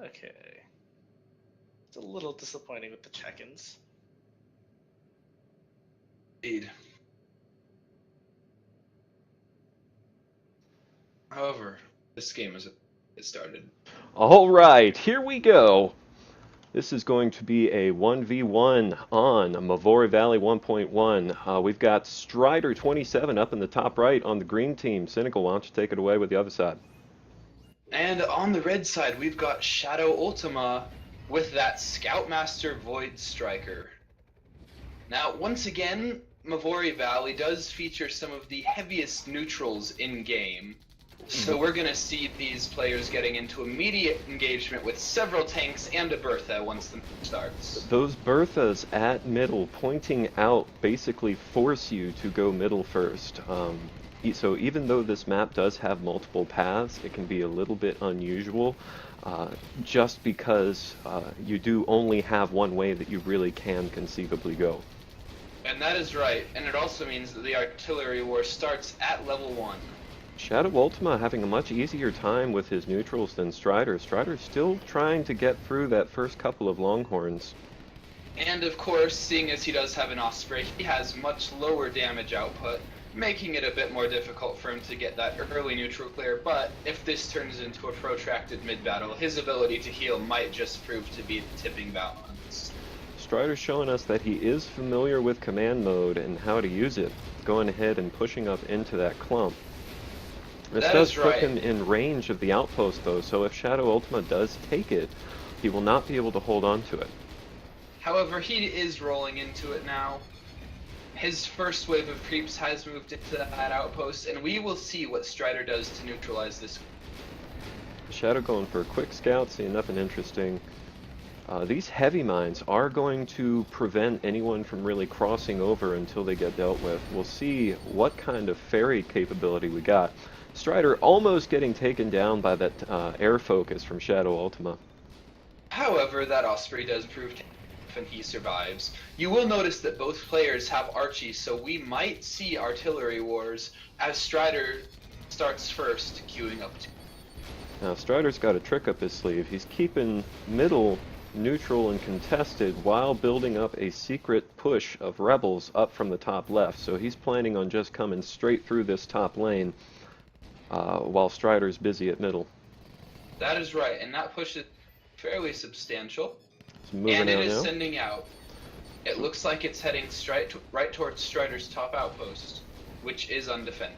Okay. It's a little disappointing with the check-ins. Indeed. However, this game is it started. All right, here we go. This is going to be a 1v1 on Mavori Valley 1.1. We've got Stryder27 up in the top right on the green team. Cynical, why don't you take it away with the other side? And on the red side, we've got ShadowUltima with that Scoutmaster Void Striker. Now, once again, Mavori Valley does feature some of the heaviest neutrals in-game. So we're going to see these players getting into immediate engagement with several tanks and a Bertha once the match starts. Those Berthas at middle pointing out basically force you to go middle first. So even though this map does have multiple paths, it can be a little bit unusual just because you do only have one way that you really can conceivably go. And that is right, and it also means that the artillery war starts at level 1. ShadowUltima having a much easier time with his neutrals than Stryder. Stryder's still trying to get through that first couple of Longhorns. And of course, seeing as he does have an Osprey, he has much lower damage output, making it a bit more difficult for him to get that early neutral clear, but if this turns into a protracted mid-battle, his ability to heal might just prove to be the tipping balance. Stryder's showing us that he is familiar with command mode and how to use it, going ahead and pushing up into that clump. This does put him in range of the outpost though, so if ShadowUltima does take it, he will not be able to hold on to it. However, he is rolling into it now. His first wave of creeps has moved into that outpost, and we will see what Stryder does to neutralize this. Shadow going for a quick scout, seeing nothing interesting. These heavy mines are going to prevent anyone from really crossing over until they get dealt with. We'll see what kind of ferry capability we got. Stryder almost getting taken down by that air focus from ShadowUltima. However, that Osprey does prove to and he survives. You will notice that both players have Archies, so we might see artillery wars as Stryder starts first, queuing up to. Now Stryder's got a trick up his sleeve. He's keeping middle neutral and contested while building up a secret push of rebels up from the top left. So he's planning on just coming straight through this top lane while Stryder's busy at middle. That is right, and that push is fairly substantial. And it is sending out. It looks like it's heading right towards Stryder's top outpost, which is undefended.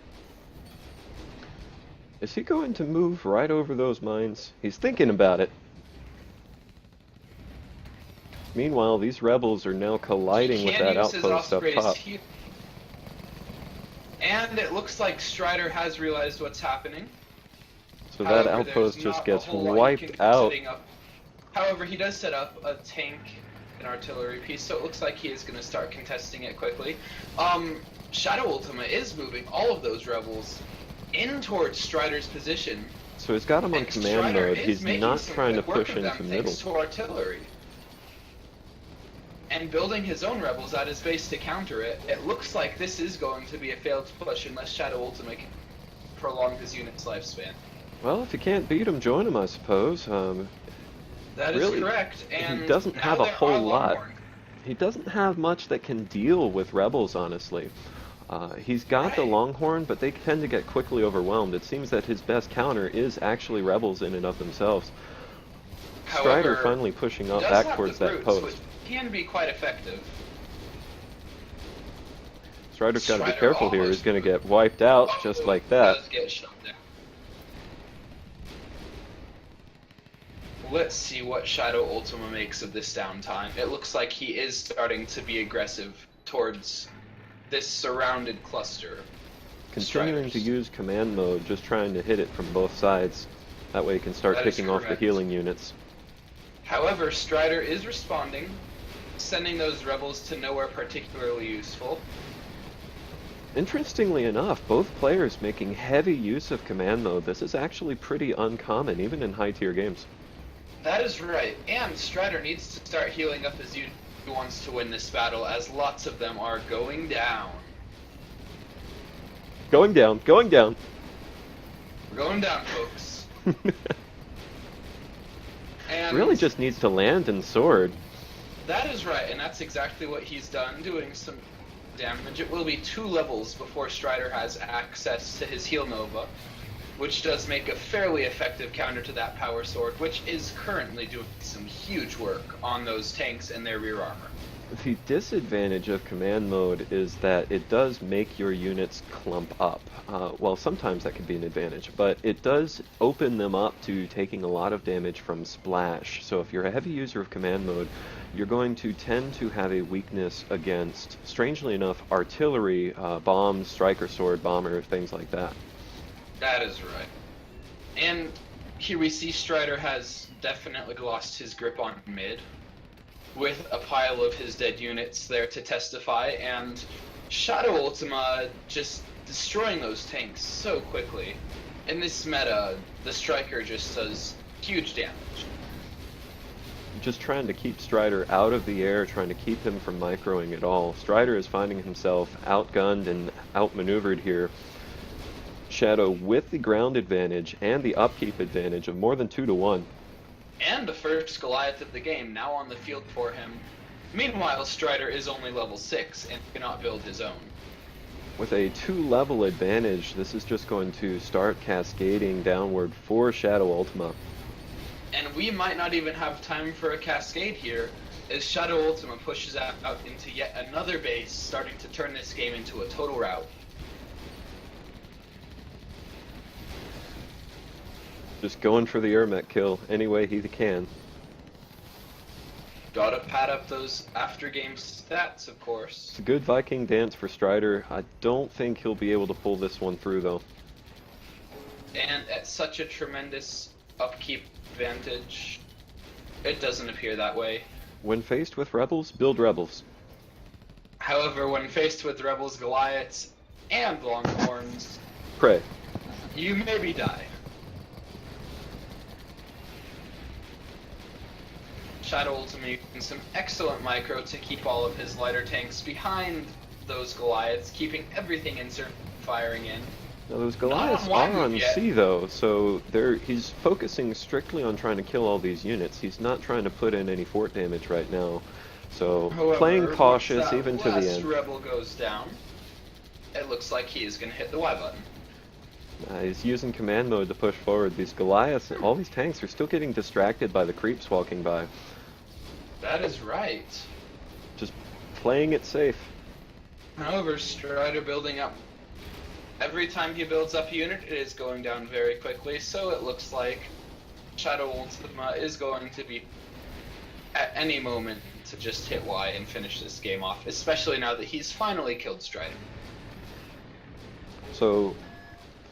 Is he going to move right over those mines? He's thinking about it. Meanwhile, these rebels are now colliding with that outpost up top. And it looks like Stryder has realized what's happening. So that outpost just gets wiped out. However, he does set up a tank and artillery piece, so it looks like he is going to start contesting it quickly. ShadowUltima is moving all of those rebels in towards Stryder's position. So he's got him on command mode. He's not trying to push into middle. To artillery. And building his own rebels at his base to counter it, it looks like this is going to be a failed push unless ShadowUltima can prolong his unit's lifespan. Well, if you can't beat him, join him, I suppose. That is correct, and he doesn't have a whole lot. He doesn't have much that can deal with rebels, honestly. He's got the Longhorn, but they tend to get quickly overwhelmed. It seems that his best counter is actually rebels in and of themselves. Stryder finally pushing up back towards that post. Which can be quite effective. Stryder's got to be careful here. He's going to get wiped out just like that. Let's see what ShadowUltima makes of this downtime. It looks like he is starting to be aggressive towards this surrounded cluster. Continuing to use command mode, just trying to hit it from both sides. That way he can start picking off the healing units. However, Stryder is responding, sending those rebels to nowhere particularly useful. Interestingly enough, both players making heavy use of command mode. This is actually pretty uncommon, even in high-tier games. That is right, and Stryder needs to start healing up his unit who wants to win this battle, as lots of them are going down. Going down, going down. We're going down, folks. really just needs to land and sword. That is right, and that's exactly what he's done, doing some damage. It will be 2 levels before Stryder has access to his Heal Nova, which does make a fairly effective counter to that power sword, which is currently doing some huge work on those tanks and their rear armor. The disadvantage of command mode is that it does make your units clump up. Well, sometimes that can be an advantage, but it does open them up to taking a lot of damage from splash. So if you're a heavy user of command mode, you're going to tend to have a weakness against, strangely enough, artillery, bombs, striker sword, bomber, things like that. That is right. And here we see Stryder has definitely lost his grip on mid, with a pile of his dead units there to testify, and ShadowUltima just destroying those tanks so quickly. In this meta, the Striker just does huge damage. Just trying to keep Stryder out of the air, trying to keep him from microing at all. Stryder is finding himself outgunned and outmaneuvered here. Shadow with the ground advantage and the upkeep advantage of more than 2 to 1. And the first Goliath of the game now on the field for him. Meanwhile, Stryder is only level 6 and cannot build his own. With a 2-level advantage, this is just going to start cascading downward for ShadowUltima. And we might not even have time for a cascade here, as ShadowUltima pushes out into yet another base, starting to turn this game into a total rout. Just going for the AirMech kill any way he can. Gotta pad up those after-game stats, of course. It's a good Viking dance for Stryder. I don't think he'll be able to pull this one through, though. And at such a tremendous upkeep advantage, it doesn't appear that way. When faced with rebels, build rebels. However, when faced with rebels, Goliaths, and Longhorns, Pray. you maybe die. ShadowUltima using some excellent micro to keep all of his lighter tanks behind those Goliaths, keeping everything insert firing in. Now those Goliaths are on C though, so he's focusing strictly on trying to kill all these units. He's not trying to put in any fort damage right now. So However, playing cautious once even to the end. rebel goes down, it looks like he is going to hit the Y button. He's using command mode to push forward. These Goliaths, all these tanks are still getting distracted by the creeps walking by. That is right. Just playing it safe. However, Stryder building up. Every time he builds up a unit, it is going down very quickly, so it looks like ShadowUltima is going to be at any moment to just hit Y and finish this game off, especially now that he's finally killed Stryder. So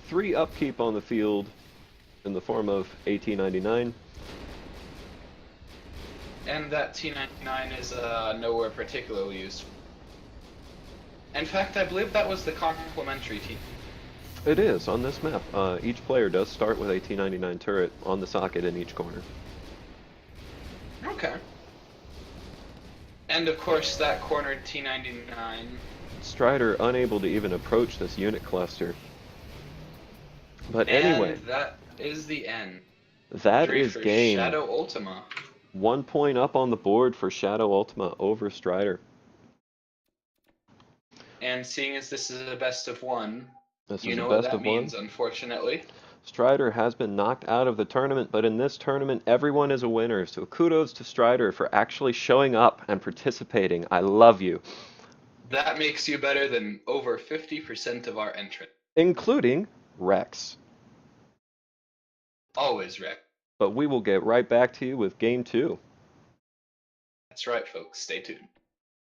3 upkeep on the field in the form of AT-99. And that T-99 is nowhere particularly used. In fact, I believe that was the complementary T. It is, on this map. Each player does start with a T-99 turret on the socket in each corner. Okay. And of course, that cornered T-99. Stryder unable to even approach this unit cluster. But anyway, And that is the end. that is game. ShadowUltima. 1 point up on the board for ShadowUltima over Stryder. And seeing as this is a best of 1, This you is know a what best that of means, 1. unfortunately. Stryder has been knocked out of the tournament, but in this tournament, everyone is a winner. So kudos to Stryder for actually showing up and participating. I love you. That makes you better than over 50% of our entrants. Including Rex. Always, Rick. But we will get right back to you with Game 2. That's right, folks. Stay tuned.